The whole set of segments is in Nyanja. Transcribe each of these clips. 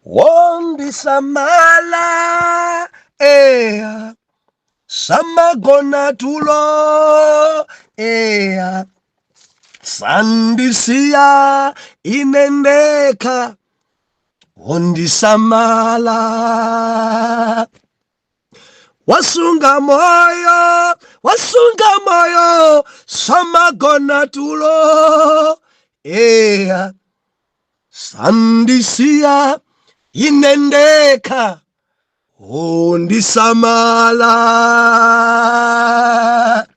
Wondisamala samagona tulo sandisia inendeka wondisamala wasunga moyo samagona tulo sandisia inendeka wondisamala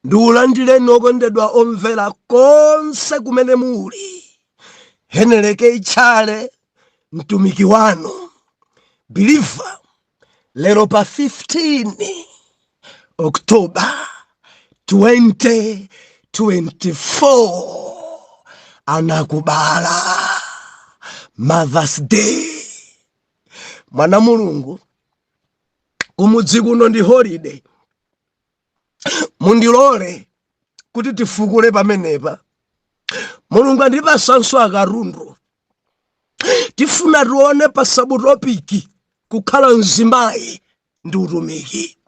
Ndulandile nokondedwa omvera konse kumene muli heneleke ichale mtumiki wanu believer lero pa 15 October 2024 Anakubala Mother's Day. Mwana mulungu kumudzi kuno ndi holiday. Mundilole kuti tifukule pamenepa. Mulungu andipasanso akarundu. Tifuna tione pa sabutopiki kukhala mzimayi ndi utumiki.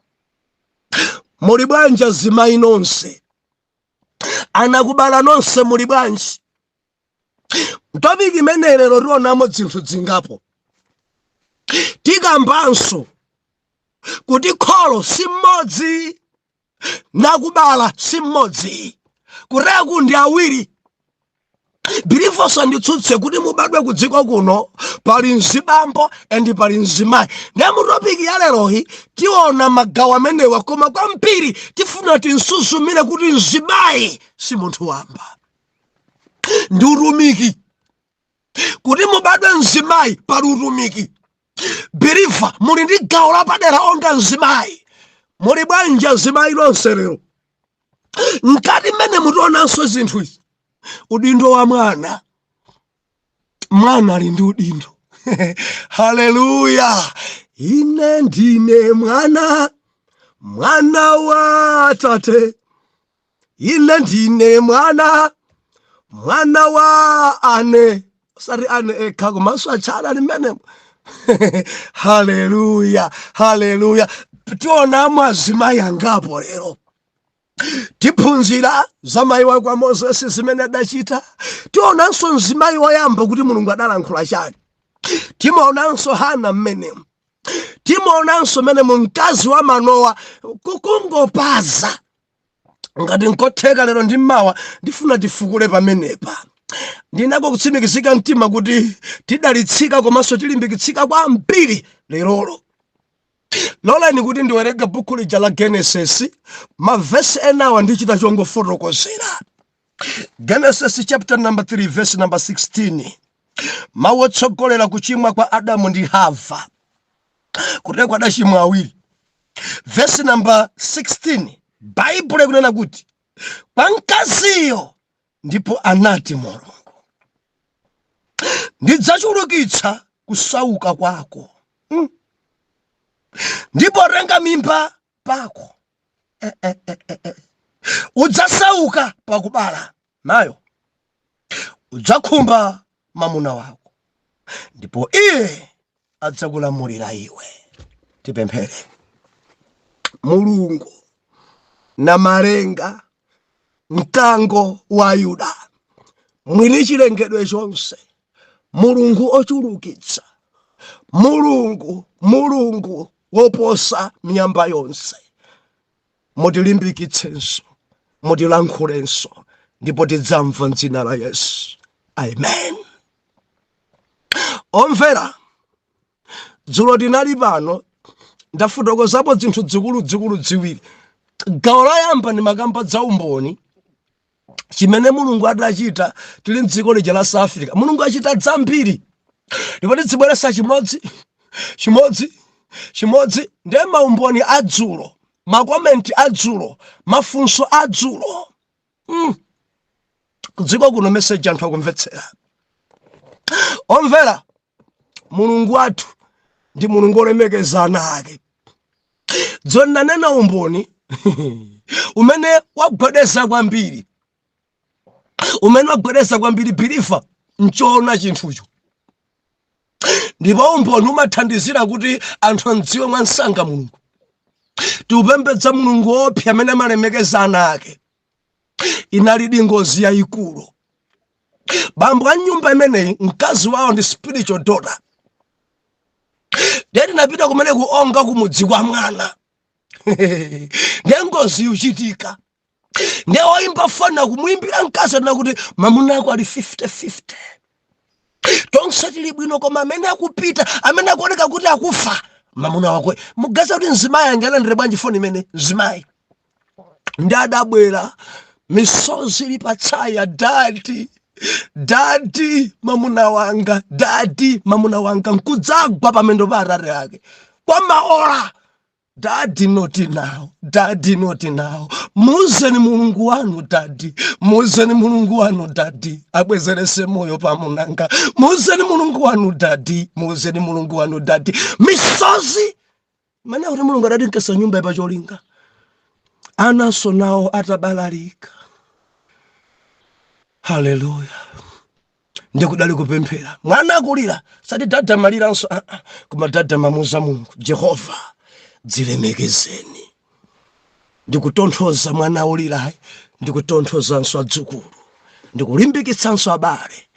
Muli bwanji azimayi nonse? Anakubala nonse muli bwanji? Topiki imene lero tionamo zinthu zingapo. Tikambanso kuti kholo si mmodzi nakubala si mmodzi kureku ndi awiri. Bilifonso nditsutse kuti mubadwe kudziko kuno pali mzibambo and pali mzimayi. Nemu topiki ya leroyi tiona magawo amenewa koma kwambiri tifuna tinsuzumire kuti mzimayi si munthu wamba ndi utumiki. Kuti mubadwe mzimayi pali utumiki. Believer muli ndi gawo lapadera onga mzimayi. Muli bwanji azimayi lonse lero? Nkati mmene mutionanso zinthu izi udindo wa mwana ali ndi udindo. Haleluya. Ine ndine mwana wa Atate. Ine ndine mwana wa ane. Sari ane eka komanso achala limene. Haleluya. Haleluya. Tionamo azimayi angapo lero. Tiphunzira za mayi wa kwa Moses zimene adachita. Tionanso mzimayi woyamba kuti Mulungu adalankhula chani. Timaonanso Hana mmenemu. Timaonanso mmenemu mkazi wa Manowa kukungopaza. Ngati nkotheka lero ndi mawa ndifuna tifukule pamenepa. Ndinako kutsimikizika mtima kuti tidalitsika komanso tilimbikitsika kwambiri lerolo. Lolani kuti ndiwerenge buku lija la Genesis mavesi enawa ndichita chongofotokozera. Genesis chapter number 3 verse number 16. Mawu otsogolera kuchimwa kwa Adamu ndi Hava. Kutekwa adachimwa awiri. Verse number 16. Bible kunena kuti kwa mkaziyo ndipo anati Mulungu, ndidzachulukitsa kusauka kwako. Ndipo renga mimba pako. Udzasauka pakubala nayo. Udzakhumba mamuna wako. Ndipo iye adzakulamulira iwe. Tipemphere. Mulungu na malenga mkango wa Yuda. Mwini chilengedwe chonse. Mulungu ochulukitsa. Mulungu woposa miyamba yonse. Mutilimbikitsenso, mutilankhulenso, ndipo tidzamva m'dzina la Yesu. Amen. Omvera, dzulo tinali pano ndafotokozapo zinthu zikulu ziwiri. Gawo loyamba ndi makamba za umboni chimene Mulungu adachita tili m'dziko lija la South Africa. Mulungu achita zambiri. Ndipo tizibweresa chimodzi ndiye maumboni adzulo, makomenti adzulo, mafunso adzulo. Kudziko kuno message anthu akumvetsera. Omvera, Mulungu wathu ndi Mulungu olemekezana ake. Dzona nena umboni umene wagwedeza kwambiri. Umene wagwedeza kwambiri bilifa nchoona chinthucho. ndipo umboni umathandizira kuti anthu adziwe mwansanga Mulungu. Tiupembedza Mulungu opsa amene amalemekeza ana ake. Inali ngozi yayikulu. Bambo a nyumba imeneyi mkazi wawo ndi spiritual daughter. Ndiye napita kumene kuonga kumudzi kwa mwana. Ndiye ngozi yuchitika. Ndiye woimba fana kumuimbira mkazi nakuti mamuna ako ali 50-50. Tonse tili bwino koma amene akupita amene akuoneka kuti akufa mamuna wako. Mugaza kuti mzimayi angalandire bwanji foni imene mzimayi. Ndiye adabwera misozi ili patsaya, dadi mamuna wanga, dadi mamuna wanga, nkudzagwa pamendo pa atare ake kwa maola. Dadi not now. Muzeni Mulungu wanu dadi, muzeni Mulungu wanu dadi, abwezerese moyo pamunanga. Muzeni Mulungu wanu dadi, muzeni Mulungu wanu dadi. Misozi mana kuti Mulungu adati nkesa nyumba ipacholinga. Anaso nawo atabalalika. Hallelujah. Ndikudali kupemphera. Mwana akulira sati dada maliranso koma dada mamuza Mulungu Jehova dzilemekezeni. Ndikutonthoza mwana ulirayi, ndikutonthozanso adzukulu, ndikulimbikitsanso abale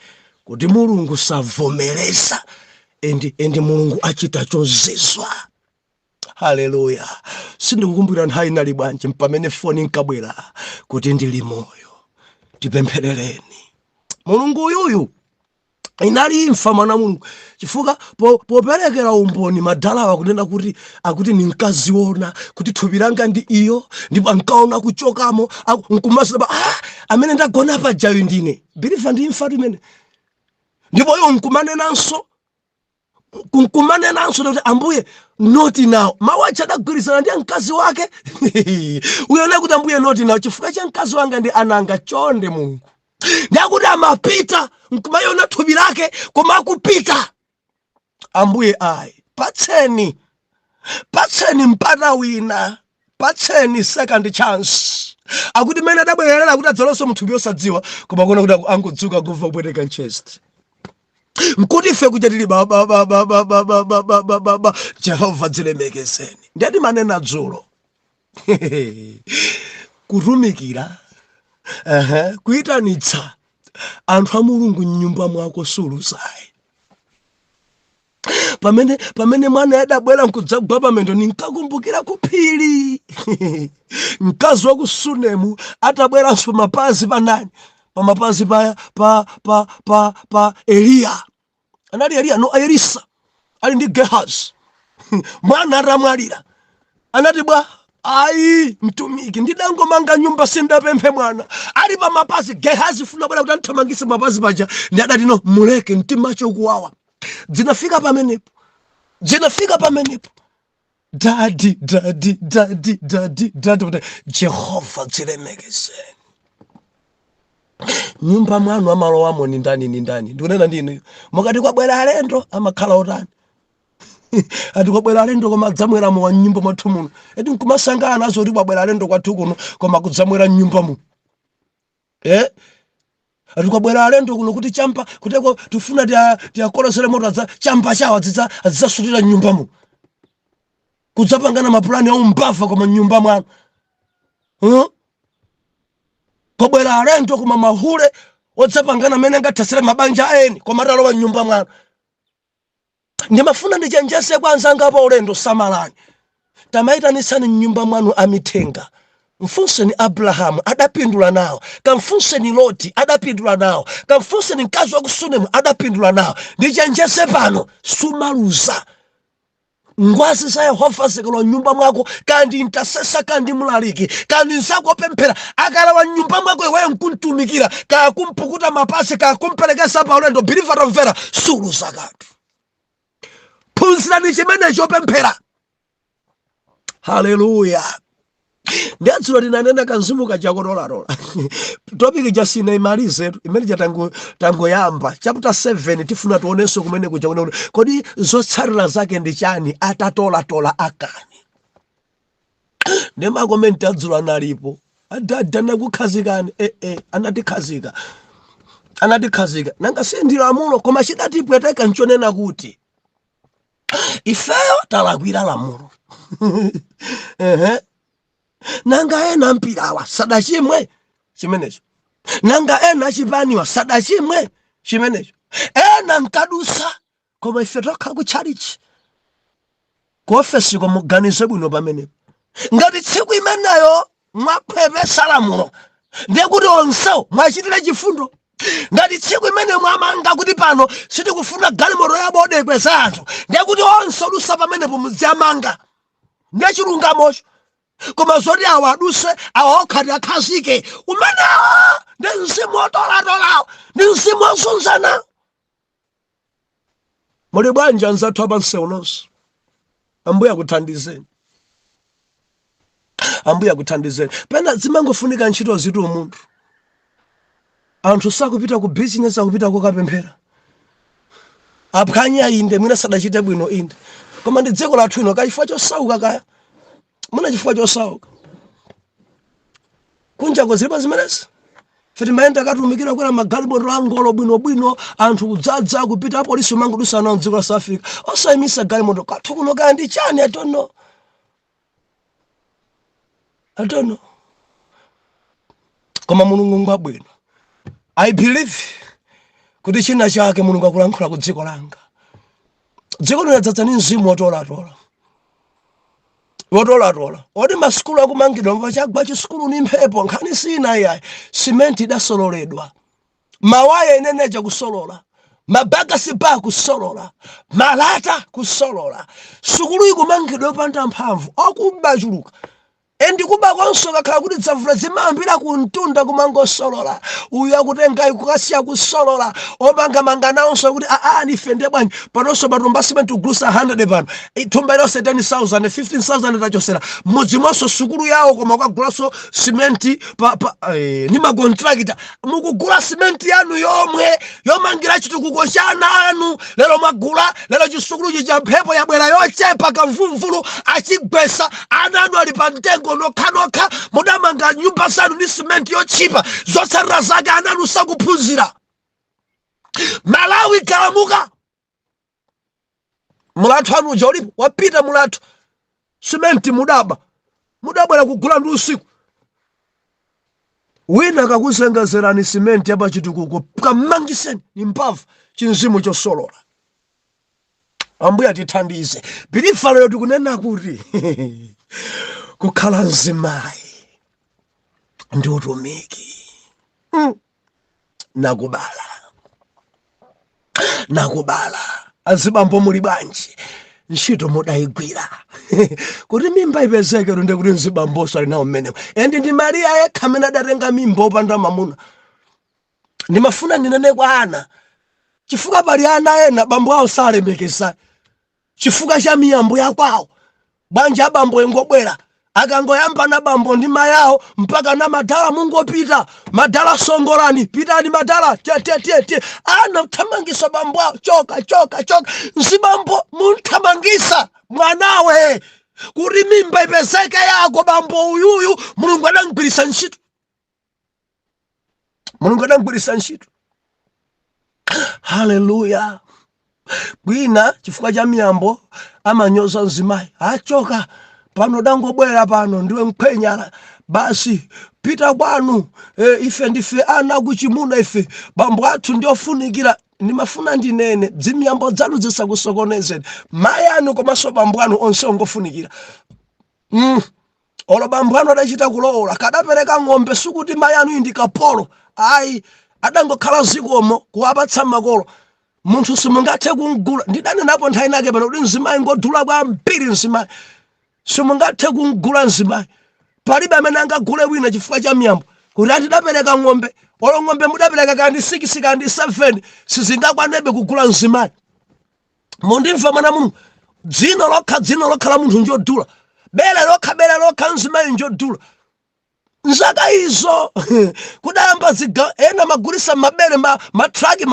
kuti Mulungu savomereza endi Mulungu achita chozizwa. Hallelujah. Sindikukumbukira nthawi inali bwanji pamene foni nkabwera kuti ndili moyo. Tipempherereni. Mulungu uyuyu inali imfa mwana Mulungu chifukwa poperekera umboni madalawa kunena kuti akuti ni mkazi wona kuti thupi langa ndi iyo ndipo ankaona kuchokamo nkumasaba amene ndagona pa jayo ndine bilifa ndi imfa imene ndipo yo nkumanenanso kuti Ambuye not now. Mawacha adagwirizana ndi mkazi wake. Uyoona kuti Ambuye not now chifukwa cha mkazi wanga ndi ananga chonde Mulungu. Ndakuti amapita nkumayona thupi lake koma akupita. Ambuye ayi patseni mpata wina, patseni second chance. Akuti mene adabwerera kuti adzalonso muthupi osadziwa koma kuona kuti angodzuka kuva kupweteka chest. Mkuti fe kujadili baba Jehova dzilemekezeni. Ndiyati manena dzulo. Kurumikira kuitanitsa anthu a Mulungu nyumba mwako sulusayi. Pamene mwana adabwera nkudzagwa pamendo ninkakumbukira kuphiri. Mkazi wa ku Sunemu atabweranso mapazi panani pamapazi pa Eliya. Anali Eliya no Elisa ali ndi Gehazi. Mwana atamwalira anati bwa ayi mtumiki ndidangomanga nyumba sindapemphe mwana ali pa mapazi. Gehazi funa bwana kuti anthamangise mapazi paja ndi adati no muleke mtima chokuwawa. Zinafika pamenepo dadi Jehova dzilemekezeni. Nyumba mwanu amalowamo ni ndani ndikunena ndinu mukati kwabwera alendo amakhala otani. Ati kwabwera alendo koma adzamwera mu nyumba mwathu muno eti nkumasangana nazo kuti kwabwera alendo kwathu kuno koma kudzamwera nyumba muno. Ati kwabwera alendo kuno kuti champa kuteko tufuna tiakolosere moto za champa chawo adzasutira nyumba muno kudzapangana mapulani ya umbava koma nyumba mwanu. Kwabwera alendo koma mahule odzapangana mene ngathasire mabanja eni koma atalowa nyumba mwanu. Ndimafuna ndichenjese kwa anzanga pa ulendo samalani. Tamaitanitsani nyumba mwanu amithenga. Mfunseni Abrahamu adapindula nawo. Kamfunseni Loti adapindula nawo. Kamfunseni mkazi wa ku Sunemu adapindula nawo. Ndichenjese pano sumaluza. Ngwazi za Yehova zikalowa nyumba mwako kandi intercessor kandi mulaliki kandi nsako pemphera akalowa nyumba mwako iweyo nkuntumikira kakumpukuta mapasi kakumperekesa pa ulendo believer romvera suluza kanthu. Phunzirani chimene chopemphera. Hallelujah. Ndiyadziwa tinanena kanzimu kachakotola. Topic jasina imalize imene tangoyamba chapter 7 tifuna tuonenso kumene kuchakotola. Kodi zotsatira zake ndi chani atatola akani. Ndema komenti adzula analipo. Adadana kukhazikani anatikhazika. Nanga sindira amulo koma chidatipweteka nchonena kuti ifeyo talakwira lamulo. Nanga ena mpirawa sadachimwe chimenecho. Nanga ena chipaniwa sadachimwe chimenecho. Ena nkadusa koma ife tokha ku chalichi kuofesi komuganize bwino pamene ngati tsiku imeneyo mwaphwepesa lamulo ndiye kuti onsewo mwachitira chifundo. Ngati tsiku imene mwamanga kuti pano sitikufuna galimoto yabodekwe za anthu ndiye kuti onse odusa pamenepo mudziyamanga ndiye chilungamocho. Koma zoti awa aduse awa okhati akhazike umenewo ndi mzimu otolatola ndi mzimu ozunzana. Muli bwanji anzathu apansewu nonse? Ambuye akuthandizeni. Ambuye akuthandizeni. Pena zimangofunika ntchito zitu umuntu. Anthu sakupita ku business akupita kokapemphera. Aphwanya inde mwina sadachite bwino inde. Koma ndi dziko lathu ino kachifukwa chosauka kaya. Muna chifukwa chosauka. Kunjako zilipo zimenezi. Fiti mayenda katumikira kwera magalimoto angolo bwino anthu kudzadza kupita polisi mangodusa nawo dziko la South Africa. Osayimisa galimoto kathu kuno kaya ndi chani I don't know. Koma Mulungu ngwabwino. I believe kuti china chake Mulungu akulankhula ku dziko langa. Dziko linadzadza ndi mzimu wotolatola. Odi maskulu akumangidwa mpachagwa chisukulu ni mphepo nkhani sina yayi. Simenti idasololedwa. Mawaya ineneja kusolola. Mabagasi ba kusolola. Malata kusolola. Sukulu ikumangidwa yopanda mphamvu. Okubachuluka. Endi kuba konso kakhala kuti dzavula zimambira kuntunda kumangosolola. Uyu akutenga ikukasiya kusolola. Omanga nawonso kuti nifende bwanji. Panonso matumba simenti ugulusa 100 pano. Itumba ilonse 10,000, 15,000 tachosera. Mmodzimonso sukulu yawo koma kwagulaso simenti ni makontrakita. Mukugula simenti yanu yomwe yomangira chitukuko chana anu. Lero magula, lero chisukulu cha mphepo yabwera yochepa kamvumvulu achigwesa ananu ali pa mtengo nokha mudamanga nyumba zanu ni simenti yochipa zotsatira zake ananu sakuphunzira. Malawi kalamuka. Mulathu anu jolipo wapita mulathu. Simenti mudabwera kugula ndi usiku. Wina kakusengezerani simenti apa chitukuko kamangiseni ni mphamvu chinzimu chosolola. Ambuye atithandize. Bilifalo yoti kunena kuti kukhala mzimayi ndi utumiki. Nakubala azibambo muli bwanji ntchito mudayigwira kuti mimba ipezeke lunde kuti mzibamboso ali nawo mmenemo. Endi ndi Maria yekha amene adatenga mimba opanda mamuna. Ndimafuna ndinene kwa ana chifukwa pali ana ena bambo awo salemekeza chifukwa cha miyambo yakwawo. Bwanji abambo engobwera akangoyamba na bambo ndi mayawo mpaka na madala mungopita madala songolani pitani madala tie ana mthamangisa bambo awo choka nzibambo munthamangisa mwanawe kuti mimba ipezeke yako bambo uyuyu Mulungu adamgwirisa ntchito. Hallelujah. Bwina chifukwa cha miyambo amanyoza mzimayi achoka pano dangobwera pano ndiwe mkwenyala basi pita bwanu ife ndife ana kuchimuna ife bambo athu ndiofunikira. Ndimafuna ndinene dzimiyambo dzanu zisakusokonezeni mayi anu komanso bambo anu onse ongofunikira. Olo bambo anu adachita kulowola kadapereka ng'ombe sukuti mayi anu ndi kapolo ayi adangokhala zikomo kuwapatsa makolo. Munthu simungathe kumgula ndidane napo nthawi nake pano kuti mzimayi ngodula kwambiri mzimayi simungathe kumgula mzimayi. Palibe amene angagule wina chifukwa cha miyambo kuti atidapereka ng'ombe olo ng'ombe mudapereka kandi 6 kandi 7 sizingakwanebe kugula mzimayi. Mundimva mwana Mulungu. Dzino lokha la munthu njodula bele lokha mzimayi njodula. Nzaka izo kudayamba ziga ena magulisa mabele matraki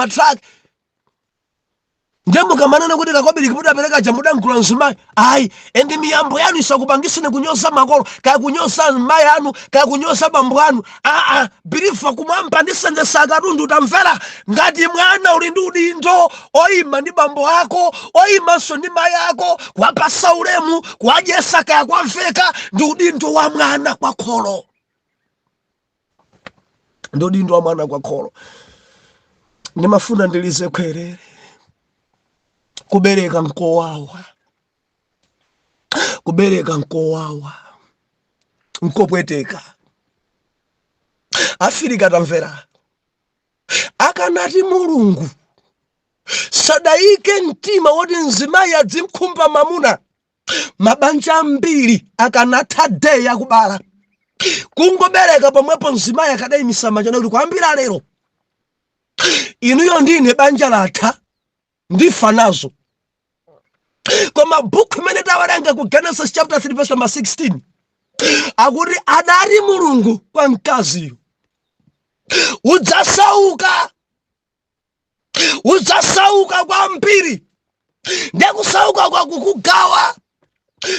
Njemu kamanana kuti kakobiri kiputa pereka jamuda nkula nzimayi. Ayi, endi miyambo yanu isakupangiseni kunyosa makolo, kaya kunyosa mmayi anu, kaya kunyosa bambo anu. Bilifa kumwamba ndisenzesa katundu utamvera ngati mwana uli ndi udindo oyima ndi bambo ako, oyimanso ndi mayi ako, kuwapasa ulemu, kuwadyesa kaya kwamveka ndi udindo wa mwana kwa kholo. Ndi udindo wa mwana kwa kholo. Ndimafuna ndilize kwerere. Kubereka nkowawa. Kubereka nkowawa. Nkopweteka. Afirika tamvera. Akanati Mulungu sadayike mtima woti nzimayi adzimkhumba mamuna, mabanja ambiri akanatha deya kubala. Kungobereka pomwepo nzimayi akadayimisa manja kuti kwambira lero inuyo ndine banja latha ndifa nazo. Koma book imene tawerenga ku Genesis chapter 3 verse number 16 akuti adali Mulungu kwa mkaziyo, udzasauka kwambiri, ndikusauka kwa kukugawa.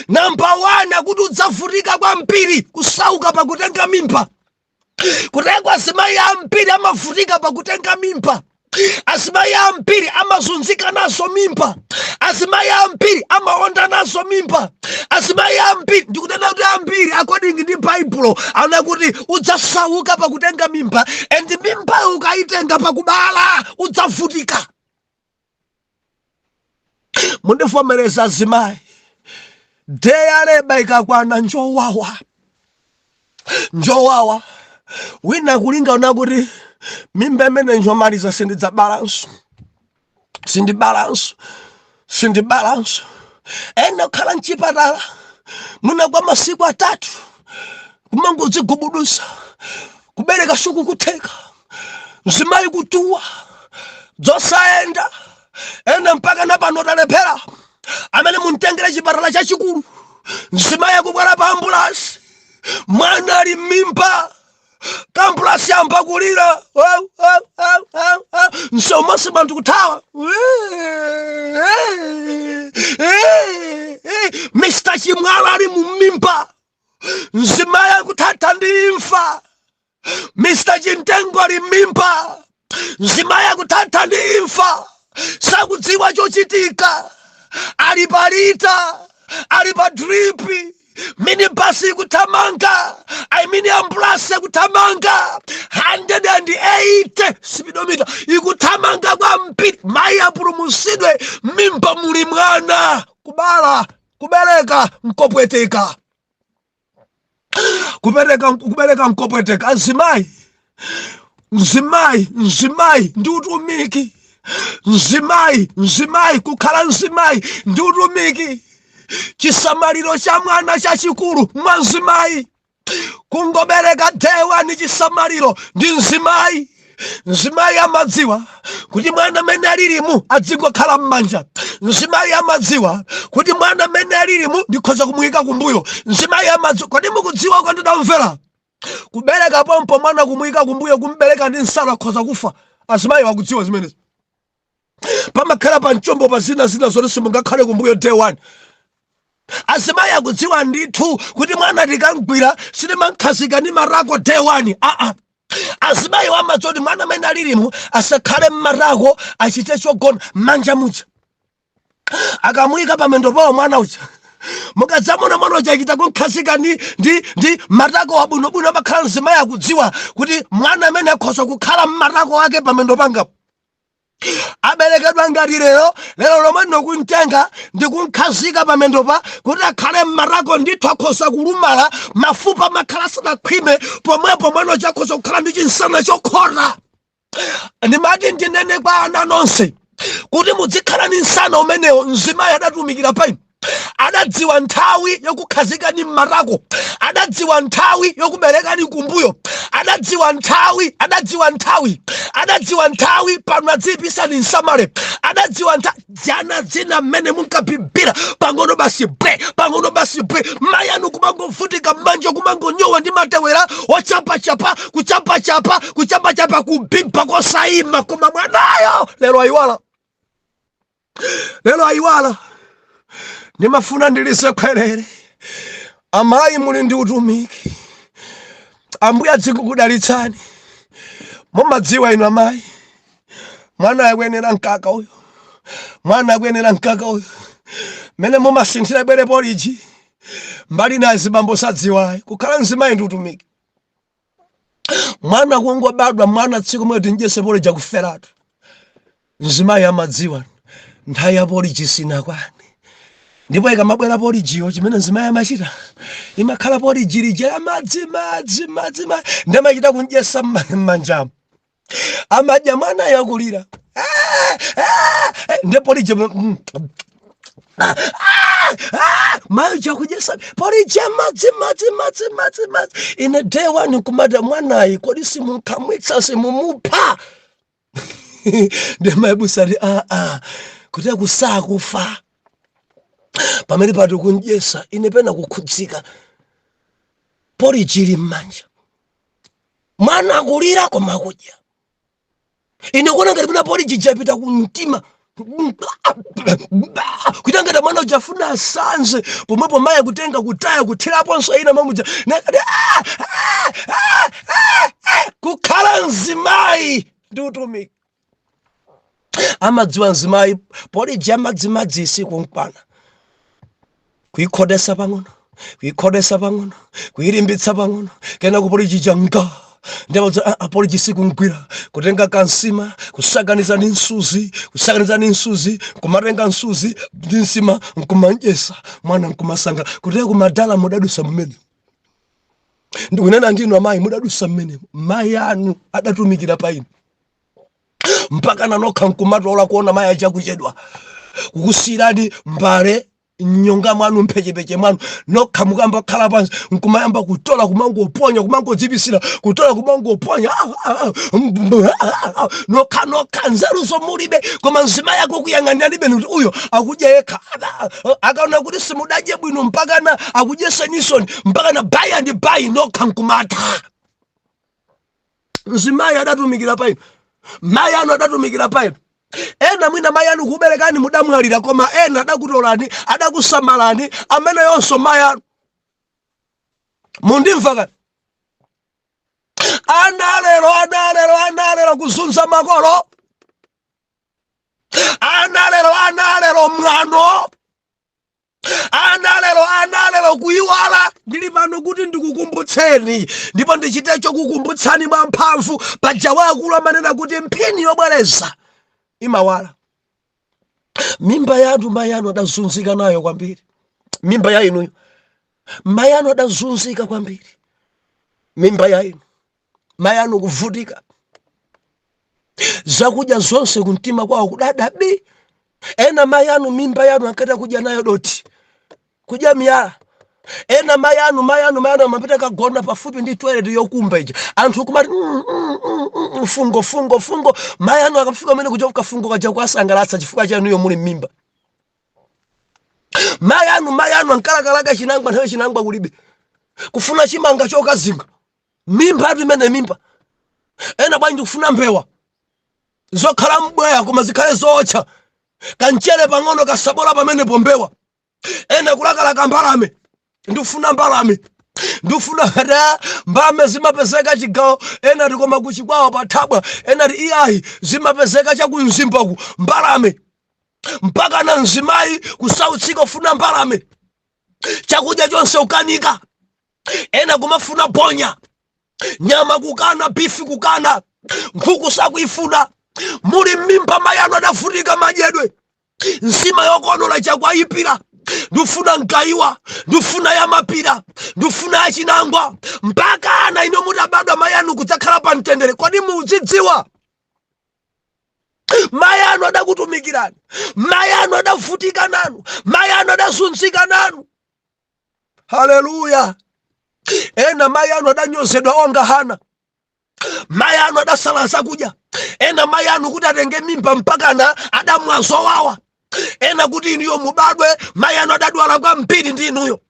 Number 1 kuti udzavutika kwambiri kusauka pakutenga mimba. Kutengwa azimayi ambiri amavutika pakutenga mimba. Azimayi ambiri amazunzika nazo mimba. Azimayi ambiri amaonda nazo mimba. Azimayi ambiri ndikunena kuti ambiri according ndi Bible ana kuti udzasauka pakutenga mimba, and mimba ukayitenga pakubala udzavutika. Mundivomereza azimayi, deya leba ikakwana njowawa. Wina kulinga unakuti mimba imene njomaliza sindibalanso. Ena khala mchipatala muna kwa masiku 3 kumangodzigubudusa, kubereka suku kutheka, nzimayi kutuwa, dzosayenda. Ena mpaka napano talephera amene muntengere chipatala chachikulu, nzimayi akubwera pa ambulasi, mwana ali m'mimba, ambulasi yamba kulira, nsomasi bantu kuthawa. Mr. Chimwala ali mumimba, nzimayi akuthatha ndi imfa. Mr. Chintengo ali m'mimba, nzimayi akuthatha ndi imfa. Sakudziwa chochitika, ali palita, ali pa dripi, minibasi kutamanga, ambulance kutamanga 180 speedometer ikutamanga kwambiri. Mayi apulumutsidwe, mimba muli mwana, kubereka nkopweteka. Kubereka nkopweteka. Nzimayi ndi utumiki. Nzimayi kukhala nzimayi ndi utumiki. Chisamaliro cha mwana chachikulu mwa nzimayi. Kungobereka dewa ni chisamaliro ndi nzimayi. Nzimayi amadziwa kuti mwana amene alilimu adzingokhala m'manja. Nzimayi amadziwa kuti mwana amene alilimu ndikhoza kumuyika kumbuyo. Nzimayi amadziwa. Kodi mukudziwa kwa ndidamvera? Kubereka pompo mwana kumuyika kumbuyo, kumbereka ndi nsalo akhoza kufa. Azimayi wakudziwa zimenezi. Pamakhala pa mchombo pa zina zoti simungakhale kumbuyo day 1. Azimayi akudziwa ndithu kuti mwana tikangwira sitimankhazika ndi marako day 1. Azimayi amadziwa kuti mwana amene alilimu asakhale m'marako, achite chogona manja muja. Akamuyika pamendo pawo mwana uja, mukadzamona mwana uja achita kunkhazika ndi marako wabwinobwino, amakhala nzimayi akudziwa kuti mwana amene akhoza kukhala m'marako ake pamendo pangapo. Aberekedwa ngati lero lomwe ndikutenga ndikunkhazika pamendo pa kuti akhale m'marako, ndithu akhoza kulumala, mafupa makhala sanakhwime, pomwepo mwana uja akhoza kukhala ndi chinsana chokhota. Ndimati ndinene kwa ana nonse kuti muzikhala ndi nsana umenewo. Nzimayi adatumikira pa inu. Adadziwa nthawi yokukhazika ni m'marako, adadziwa nthawi yokubereka ni kumbuyo, adadziwa nthawi pano adzipisa ni nsamale, adadziwa nthawi jana dzina mmene munkabibira pang'ono basi bre. Mayi anu kumangovutika m'manja, kumangonyowa ndi matewera ochapachapa, kuchapachapa kubimba kosayima, koma mwanayo lero ayiwala. lelo ayiwala ndimafuna ndilise kwerere amayi muli ndi utumiki. Ambuye adzikudalitsani. Mumadziwa inu amayi mwana akwenera mkaka uyu, mwana akwenera mkaka uyu mene mumasinthira bwere poliji mbali na zibambo sadziwayi kukhala mzimayi ndi utumiki. Mwana kungobadwa mwana tsiku mweti njese poliji akuferatu mzimayi amadziwa nthawi ya poliji sinakwani. Ndipo ikamabwera polijiyo chimene mzimayi amachita imakhala poliji lija madzi ndamachita kunjesa m'manjamo amadya mwana yakulira ndi poliji mayi chakujesa poliji madzi ine day one kumata mwanayi kodi simukhamwitsa simumupha ndimayibusati kuti kusakufa pamene pati kunjesa ine pena kukhudzika poliji ili m'manja mwana akulira koma kudya. Ine kuona ngati kuna poliji chapita kumtima kuita ngati mwana ujafuna asanze pomwepo mayi kutenga kutaya kuthiraponso ina mamuja nakati kukhala mzimayi ndi utumiki. Amadziwa mzimayi poliji amadzimadzi isiku nkwana kuyikhodesa pang'ono kuyilimbitsa pang'ono kena kupoliji changa ndipo poliji siku ngwira kutenga kansima kusakaniza ndi nsuzi kumatenga nsuzi ndi nsima nkumanjesa mwana nkumasanga kuteka kumadala mudadusa mmene. Ndikunena ndinu amayi mudadusa mmene mayi anu adatumikira pa inu mpaka nanokha nkumatola kuona mayi achakuchedwa kukusirani mbale nyonga mwanu mpechepeche mwanu nokha mukamba khala pansi nkumayamba kutola kumangoponya kumangodzibisira kutola kumangoponya nokha nzeru zomulibe koma mzimayi yako kuyang'anira libe kuti uyo akudya yekha akaona kuti simudadye bwino mpakana akudyeseni mpakana bayi ndi bayi nokha nkumata. Mzimayi adatumikira pa inu, mayi anu adatumikira pa inu. Ena mwina mayi anu kuberekani mudamwalira koma ena adakutolani adakusamalani amene yonso mayi anu mundimva kani. Analero kuzunza makolo, analero mwano, analero kuyiwala. Ndili pano kuti ndikukumbutseni ndipo ndichite chokukumbutsani mwa mphamvu paja wakulu amanena kuti mphini yobwereza imawala. Mimba yanu mayi anu adazunzika nayo kwambiri. Mimba ya inuyo mayi anu adazunzika kwambiri. Mimba ya inu mayi anu kuvutika zakudya zonse kumtima kwawo kudadabi. Ena mayi anu mimba yanu ankata kudya nayo doti kudya miyala. Ena mayi anu amapita kagona pafupi ndi toilet yokumba ija anthu kumati fungo mayi anu akafika mene kuchoka fungo kaja kwasangalatsa chifukwa chanuyo muli mimba. Mayi anu ankalakalaka chinangwa nthawi chinangwa kulibe kufuna chimanga chokazinga mimba atu imene mimba. Ena bwanji kufuna mbewa zokhala mbweya koma zikhale zocha kanchere pang'ono kasabola pamene pombewa. Ena kulakalaka mbalame ndifuna mbalame ndifuna mbalame zimapezeka chigawo. Ena tikoma kuchikwawa pathabwa. Ena ti iyayi zimapezeka chakumzimbaku mbalame mpaka na mzimayi kusautsika ufuna mbalame chakudya chonse ukanika. Ena kumafuna bonya nyama kukana bifi kukana nkhuku sakuifuna. Muli mimba mayi anu adavutika madyedwe nsima yokonola chakwayipira ndufuna nkaiwa ndufuna yamapira ndufuna yachinangwa mpaka ana ino mutabadwa mayi anu kudzakhala pa mtendere. Kodi muzidziwa mayi anu adakutumikirani, mayi anu adavutika nanu, mayi anu adazunzika nanu. Haleluya. Ena mayi anu adanyozedwa onga Hana, mayi anu adasala zakudya. Ena mayi anu kuti atenge mimba mpaka na adamwa zowawa. Ena kuti inuyo mubadwe mayi anu adadwala kwambiri ndi inuyo.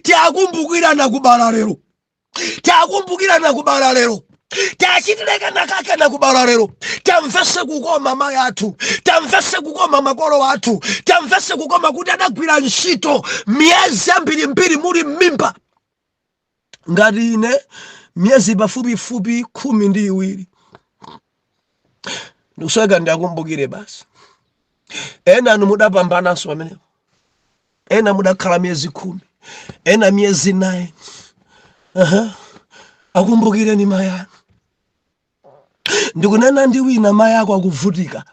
Tiakumbukira nakubala lero, tachitileka nakake nakubala lero tamvese kukoma mai athu, tamvese kukoma makolo athu, tamvese kukoma kuti adagwira ntchito miyezi ambirimbiri muli m'mimba. Ngati ine miyezi pafupifupi 12 ndikusweka ndiakumbukire basi. Ena anu mudapambananso pamenepo, ena mudakhala miyezi 10, ena miyezi 9. Akumbukireni mai anu. Ndikunena ndi wina mai ako akuvutika,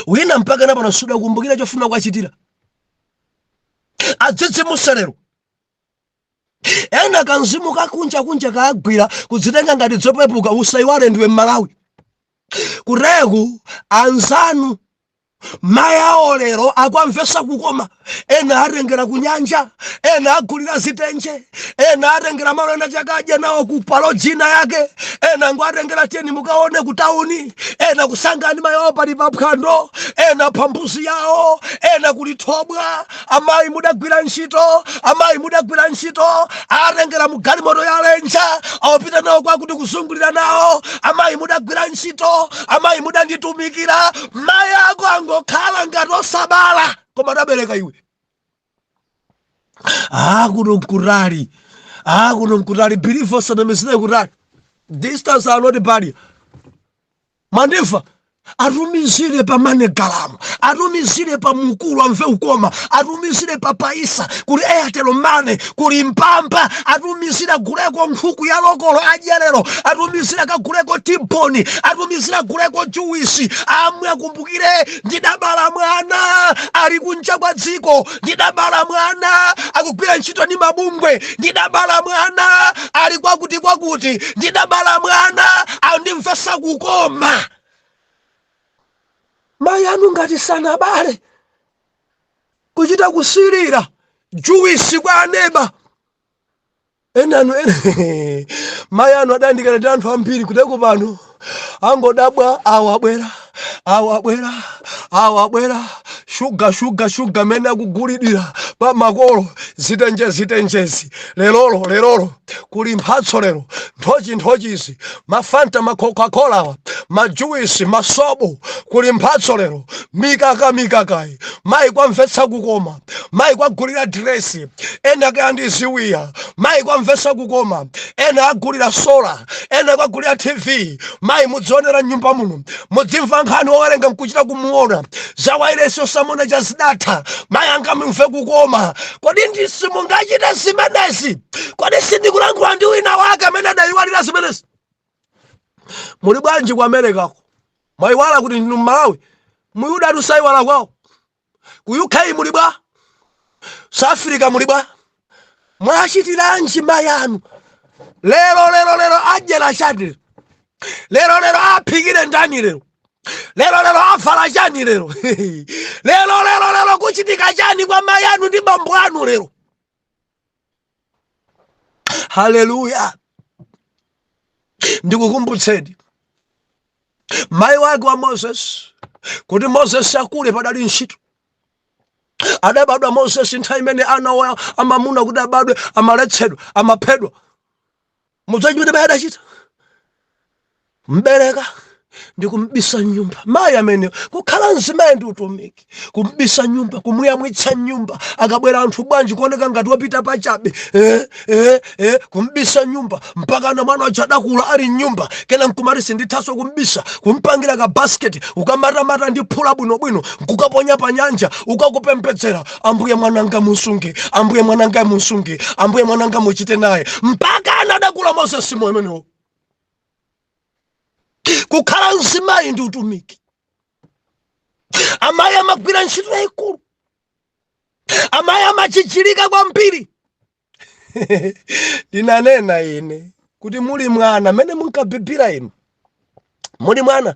wina mpaka napano suda kumbukira chofuna kwachitira, adzidzimusa lero. Ena kanzimu kakunja kagwira kudzitenga ngati zopepuka, usaiwale ndiwe Malawi. Kureku anzanu mai awo lero akwamvesa kukoma. Ena atengera kunyanja, ena agulira zitenje, ena atengera malonda chakadya nawo kupalo jina yake, ena ngwatengera teni mukaone kutauni, ena kusangani mai awo pali paphwando, ena pambuzi yawo, ena kulithobwa. Amayi mudagwira ntchito, amayi mudagwira ntchito, atengera mugalimoto ya lenja awapita nawo kwakuti kuzungulira nawo. Amayi mudagwira ntchito, amayi mudanditumikira. Mai ako angokhala ngati osabala koma adabereka iwe. Kuno mkurali, kuno mkurali. Believe us, mesine kurali. Distance are not barrier. Mandifa atumizire pa mane galamu, atumizire pa mukulu amve ukoma, atumizire pa paisa kuli Airtel Money, kuli Mpamba, atumizire guleko nkhuku ya lokolo adyerero, atumizire kaguleko timponi, atumizire guleko juwisi. Amwe akumbukire ndidabala mwana ali kunja kwa dziko, ndidabala mwana akugwira ntchito ndi mabumbwe, ndidabala mwana ali kwakuti, ndidabala mwana andimvesa kukoma. Mai anu ngati sanabale kuchita kusirira juwisi kwa aneba. Enanu mai anu adandikana ndi anthu ambiri kuteko pano angodabwa awabwera shuga mene akugulidira pa makolo zitenjezi lerolo kuli mphatso lero nthochizi mafanta macoca-cola majuwisi masobo kuli mphatso lero mikakayi. Mai kwamvetsa kukoma, mai kwagulira dresi, ena kandi ziwiya. Mai kwamvetsa kukoma, ena agulira sola, ena kwagulira TV. Mai mudzionera nyumba muno, mudzimva nkhani owerenga mkuchita kumuona zawaireso samona jazidatha. Mai anga mumve kukoma. Kodi ndisimungachita zimenezi? Kodi sindikulankhula ndi wina wake amene adayiwalira zimenezi? Muli bwanji ku Amerikako? Mwayiwala kuti ndinu Malawi? Muyuda tusayiwala kwawo. Ku UK muli bwa? South Africa muli bwa? Mwachitiranji mai anu? Lero adyera chati. Lero aphikire ndani lero? Lero avala chani lero? Lero kuchitika chani kwa mai anu ndi bambo anu lero? Haleluya. Ndikukumbutseni mai wake wa Moses kuti Moses akule padali ntchito. Adabadwa Moses nthawi imene ana amamuna kuti abadwe amaletsedwa amaphedwa. Mudzaji kuti mai adachita mbereka ndi kumbisa nyumba. Mai amene kukhala mzimayi ndi utumiki, kumbisa nyumba, kumuyamwitsa nyumba. Akabwera anthu bwanji kuoneka ngati wapita pachabe, kumbisa nyumba mpaka na mwana wachadakula ali nyumba. Kena nkumarisi ndithaso kumbisa, kumpangira ka basket, ukamata ndi phula bwinobwino, kukaponya pa nyanja, ukakupembedzera. Ambuye mwananga musunge, ambuye mwananga musunge, ambuye mwananga muchite naye. Mpaka anadakula Moses mwemenewo. Kukhala mzimayi ndi utumiki. Amayi amagwira ntchito yayikulu, amayi amachichirika kwambiri. Ndinanena ine kuti muli mwana mene munkabibira inu, muli mwana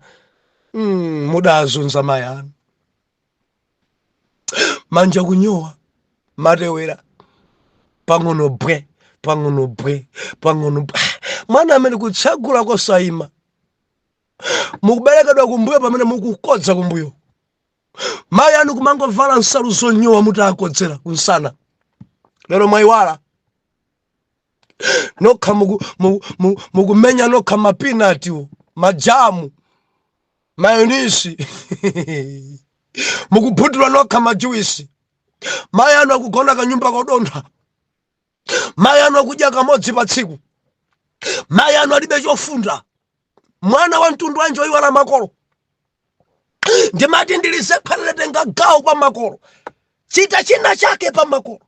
mudazunza mai anu. Manja kunyowa matewera pang'ono bwe. Mwana amene kutsagula kosaima, mukuberekedwa kumbuyo pamene mukukodza kumbuyo. Mai anu kumangovala nsalu zonyowa mutakodzera kunsana. Lero mwayiwala nokha mukumenya nokha mapinati, majamu, mayonisi mukuphutula nokha majuisi. Mayi anu akugona kanyumba kodontha. Mayi anu akudya kamodzi pa tsiku. Mayi anu alibe chofunda. Mwana wa mtundu wanji oyiwala makolo. Ndimati ndilise phalete ngagawo pa makolo. Chita china chake pa makolo.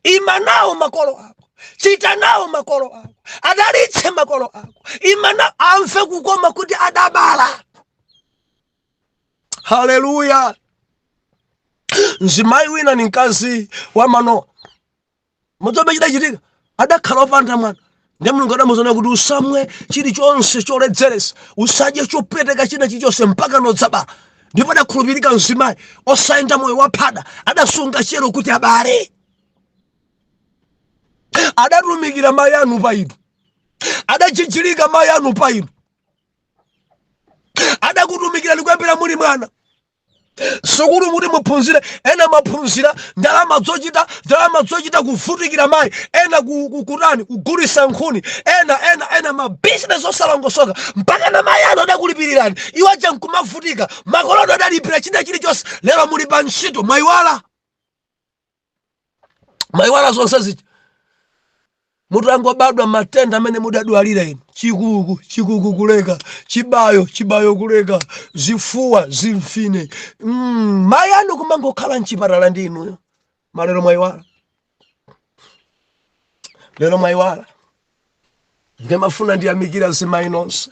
Ima nawo makolo ako. Chita nawo makolo ako. Adalitse makolo ako. Ima nawo amfe kukoma kuti adabala. Haleluya. Mzimayi wina ni mkazi wa Manowa. Muzobe chidachitika adakhala opanda mwana. Ndiye Mulungu adamuzona kuti usamwe chilichonse choledzeresa, usadye chopeteka china chilichonse mpaka nodzabala. Ndipo adakhulupirika mzimayi osayenda moyo waphada, adasunga chero kuti abale. Adatumikira mayi anu pa inu. Adachichilika mayi anu pa inu. Adakutumikira likuyambira muli mwana. Sukulu muti muphunzire, ena maphunzira ndalama zochita kuvutikira mayi, ena kukutani kugulisa nkhuni, ena ma business osalongosoka mpaka na mayi anu adakulipirirani. Iwo aja nkumavutika, makolo anu adalipira china chilichonse. Lero muli pa ntchito mayiwala zonse zichi. Mutangobadwa matenda amene mudadwalira inu. Chikuku kuleka, chibayo kuleka, zifuwa zimfine. Mayi anu kumangokhala mchipatala ndi inuyo. Malero mayiwala. Lero mayiwala. Ndimafuna ndiyamikira zimayi nonse.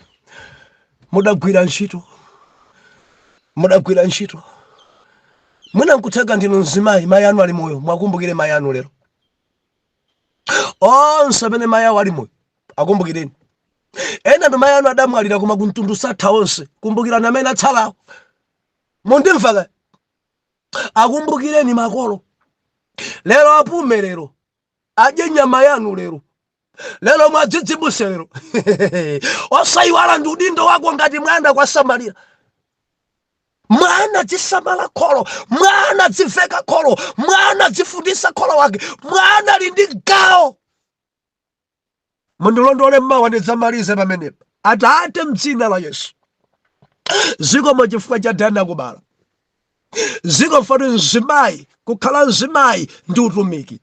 Mudagwira ntchito. Mwina nkutega ndinu mzimayi, mayi anu ali moyo. Mwakumbukire mayi anu lero. Onse amene mayi awo ali moyo akumbukireni. Ena ndo mayi anu adamwalira koma kuntundu satha onse. Kumbukirani amene atsalawo. Mundimva kaya? Akumbukireni makolo. Lero apume lero. Adye nyama yanu lero. Lero mwadzidzibuse lero. Osayiwala ndi udindo wako ngati mwana kwa Samaria. Mwana dzisamala kholo, mwana dziveka kholo, mwana dzifundisa kholo wake, mwana ali ndi gawo. Mundilondole mmawa ndidzamalize pamenepa. Atate m'dzina la Yesu. Zikomo chifukwa cha Anakubala. Zikomo fatu mzimayi, kukhala mzimayi ndi utumiki.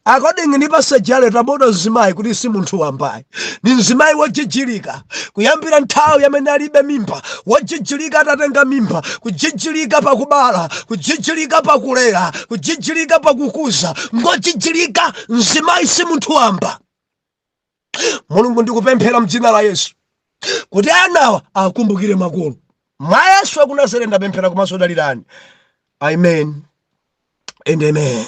According ni pasajale tabodo mzimayi kuti si munthu wambayi. Ni mzimayi wochichilika. Kuyambira nthawi yamene alibe mimba, wochichilika atatenga mimba, kuchichilika pakubala, kuchichilika pakulera, kuchichilika pakukuza, ngochichilika. Mzimayi si munthu wamba. Mulungu ndikupemphera m'dzina la Yesu kuti anawa akumbukire makolo. Mwa Yesu akunasere ndapemphera komanso dalirani. Amen and amen.